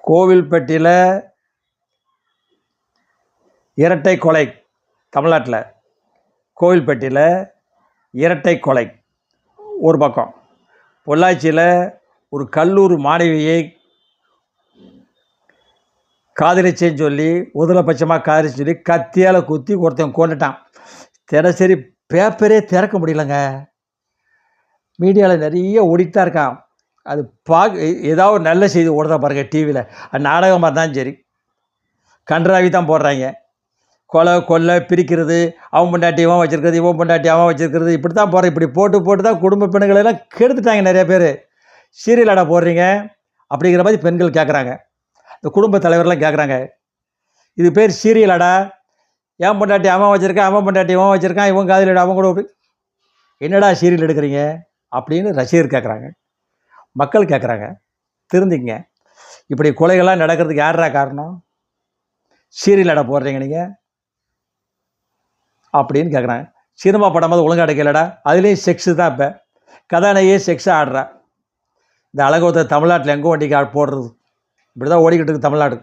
கோவில்பட்டியில் இரட்டை கொலை. தமிழ்நாட்டில் கோவில்பட்டியில் இரட்டை கொலை ஒரு பக்கம். பொள்ளாச்சியில் ஒரு கல்லூரி மாணவியை காதலிச்சேன்னு சொல்லி முதலபட்சமாக காதலிச்சு சொல்லி கத்தியால் குத்தி ஒருத்தன் கொண்டுட்டான். தினசரி பேப்பரே திறக்க முடியலங்க. மீடியாவில் நிறைய ஓடிட்டு தான் இருக்கான். அது ஏதாவது நல்ல செய்தி ஓடுதான் பாருங்கள் டிவியில். அது நாடகமாக தான் சரி, கன்றாவி தான் போடுறாங்க. கொலை பிரிக்கிறது, அவன் பொண்டாட்டி இவன் வச்சுருக்கிறது, இவன் பொண்டாட்டி அவன் வச்சுருக்கிறது, இப்படி தான் போடுறேன். இப்படி போட்டு தான் குடும்ப பெண்களெல்லாம் கெடுத்துட்டாங்க நிறைய பேர். சீரியல் அடை போடுறீங்க அப்படிங்கிற மாதிரி பெண்கள் கேட்குறாங்க. இந்த குடும்ப தலைவர்லாம் கேட்குறாங்க, இது பேர் சீரியல் அடா, என் பொண்டாட்டி அவன் வச்சுருக்கான், அவன் பொண்டாட்டி இவன் வச்சுருக்கான், இவன் காதலிட அவன் கூட என்னடா சீரியல் எடுக்கிறீங்க அப்படின்னு ரசிகர் கேட்குறாங்க, மக்கள் கேட்குறாங்க. திருந்திங்க. இப்படி கொலைகள்லாம் நடக்கிறதுக்கு யாரா காரணம்? சீரியல் அடை போடுறீங்க நீங்கள் அப்படின்னு கேட்குறாங்க. சினிமா படம் போது ஒழுங்காக அடைக்கலடா, அதுலேயும் செக்ஸு தான். இப்போ கதாநாயகியே செக்ஸாக ஆடுறா. இந்த அழகோத்த தமிழ்நாட்டில் எங்கே வண்டிக்கு போடுறது? இப்படி தான் ஓடிக்கிட்டு இருக்கு தமிழ்நாடு.